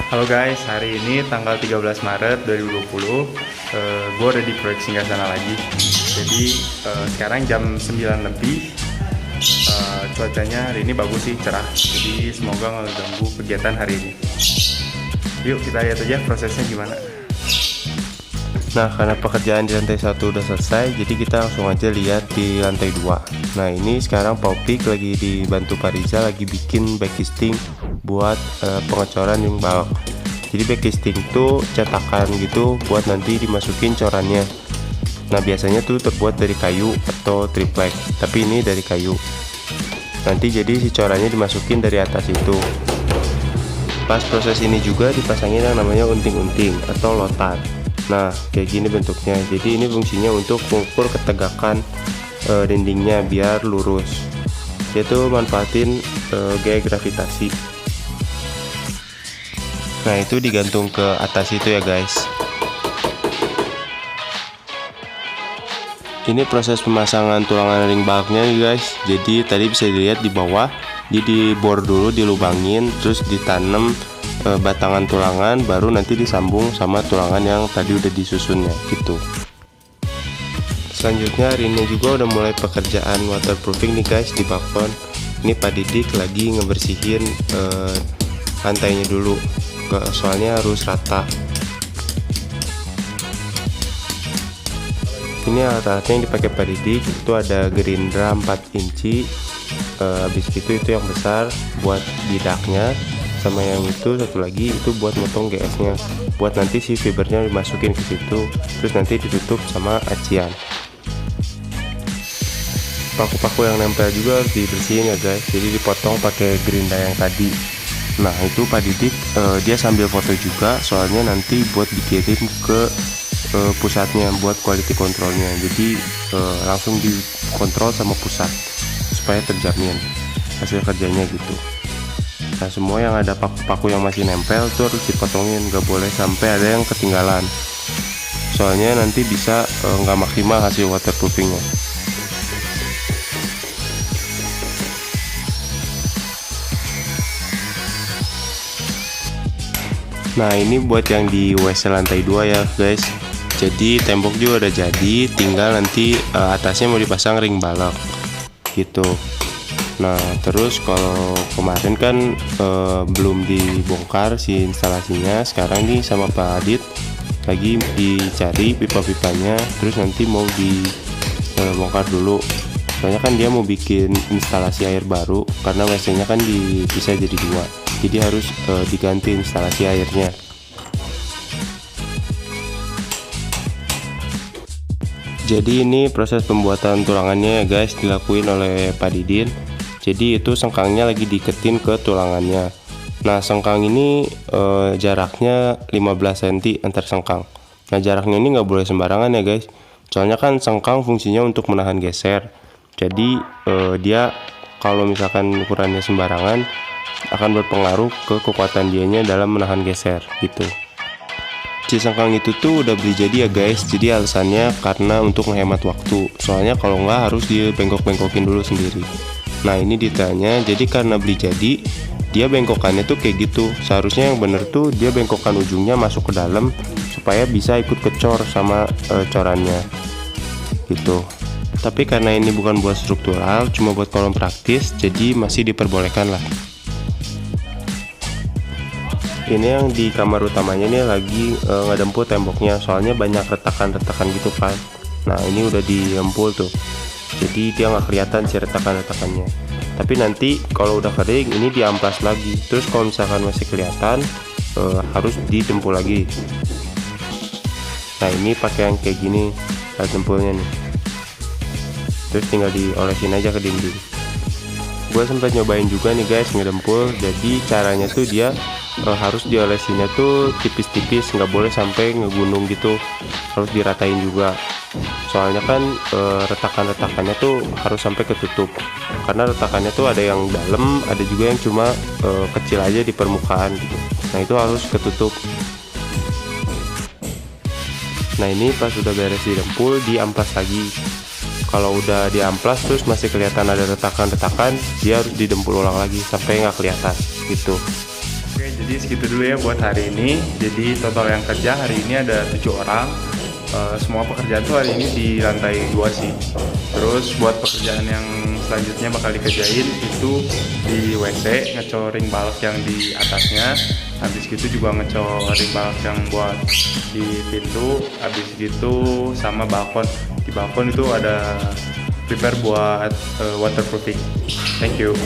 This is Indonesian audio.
Halo guys, hari ini tanggal 13 Maret 2020 gue udah di proyek Singgasana lagi. Jadi sekarang jam 9 lebih. Cuacanya hari ini bagus sih, cerah. Jadi semoga nggak ganggu kegiatan hari ini. Yuk kita lihat aja prosesnya gimana. Nah, karena pekerjaan di lantai 1 udah selesai, jadi kita langsung aja lihat di lantai 2. Nah, ini sekarang Paupik lagi dibantu Pak Riza lagi bikin backcasting buat pengecoran yang balok. Jadi backcasting tuh cetakan gitu buat nanti dimasukin corannya. Nah, biasanya tuh terbuat dari kayu atau triplek, tapi ini dari kayu. Nanti jadi si corannya dimasukin dari atas itu. Pas proses ini juga dipasangin yang namanya unting-unting atau lotan. Nah, kayak gini bentuknya. Jadi ini fungsinya untuk mengukur ketegakan dindingnya biar lurus. Dia tuh manfaatin gaya gravitasi. Nah, itu digantung ke atas itu ya guys. Ini proses pemasangan tulangan ring baloknya nih guys. Jadi tadi bisa dilihat di bawah, dia dibor dulu, dilubangin, terus ditanam batangan tulangan, baru nanti disambung sama tulangan yang tadi udah disusunnya gitu. Selanjutnya hari ini juga udah mulai pekerjaan waterproofing nih guys di balkon. Ini Pak Didik lagi ngebersihin lantainya dulu, soalnya harus rata. Ini alat-alatnya yang dipakai Pak Didik itu ada gerindra 4 inci, habis itu yang besar buat bidaknya, sama yang itu satu lagi itu buat motong GS-nya, buat nanti si fibernya dimasukin ke situ, terus nanti ditutup sama acian. Paku-paku yang nempel juga harus dibersihin ya guys, jadi dipotong pakai gerinda yang tadi. Nah, itu Pak Didik dia sambil foto juga, soalnya nanti buat dikirim ke pusatnya buat quality controlnya. Jadi langsung dikontrol sama pusat supaya terjamin hasil kerjanya gitu. Nah, semua yang ada paku-paku yang masih nempel tuh harus dipotongin, nggak boleh sampai ada yang ketinggalan, soalnya nanti bisa nggak maksimal hasil waterproofingnya. Nah, ini buat yang di WC lantai 2 ya guys. Jadi tembok juga udah jadi, tinggal nanti atasnya mau dipasang ring balok gitu. Nah, terus kalau kemarin kan belum dibongkar si instalasinya, sekarang nih sama Pak Adit lagi dicari pipa-pipanya, terus nanti mau dibongkar dulu. Soalnya kan dia mau bikin instalasi air baru, karena WC-nya kan bisa jadi 2, jadi harus diganti instalasi airnya. Jadi ini proses pembuatan tulangannya ya guys, dilakuin oleh Pak Didin. Jadi itu sengkangnya lagi diiketin ke tulangannya. Nah, sengkang ini jaraknya 15 cm antar sengkang. Nah, jaraknya ini nggak boleh sembarangan ya guys, soalnya kan sengkang fungsinya untuk menahan geser. Jadi dia kalau misalkan ukurannya sembarangan akan berpengaruh ke kekuatan dianya dalam menahan geser gitu. Si sengkang itu tuh udah beli jadi ya guys, jadi alasannya karena untuk menghemat waktu, soalnya kalau nggak harus dibengkok-bengkokin dulu sendiri. Nah, ini detailnya, jadi karena beli jadi, dia bengkokannya tuh kayak gitu. Seharusnya yang bener tuh dia bengkokan ujungnya masuk ke dalam supaya bisa ikut kecor sama corannya gitu. Tapi karena ini bukan buat struktural, cuma buat kolom praktis, jadi masih diperbolehkan lah. Ini yang di kamar utamanya nih lagi ngedempul temboknya, soalnya banyak retakan-retakan gitu kan. Nah, ini udah diempul tuh, jadi dia nggak kelihatan si retakan-retakannya. Tapi nanti kalau udah kering ini diamplas lagi, terus kalau misalkan masih kelihatan harus didempul lagi. Nah, ini pakai yang kayak gini alat dempulnya nih, terus tinggal diolesin aja ke dinding. Gue sempat nyobain juga nih guys ngedempul, jadi caranya tuh dia harus diolesinnya tuh tipis-tipis, nggak boleh sampai ngegunung gitu, harus diratain juga. Soalnya kan retakan-retakannya tuh harus sampai ketutup, karena retakannya tuh ada yang dalam, ada juga yang cuma kecil aja di permukaan gitu. Nah, itu harus ketutup. Nah, ini pas udah beres didempul, diamplas lagi. Kalau udah diamplas terus masih kelihatan ada retakan-retakan, dia harus didempul ulang lagi sampai nggak kelihatan gitu. Oke, Jadi segitu dulu ya buat hari ini. Jadi total yang kerja hari ini ada 7 orang. Semua pekerjaan tuh hari ini di lantai 2 sih. Terus buat pekerjaan yang selanjutnya bakal dikerjain itu di WC, ngecor ring balok yang di atasnya. Habis gitu juga ngecor ring balok yang buat di pintu. Habis gitu sama balkon. Di balkon itu ada prepare buat waterproofing. Thank you.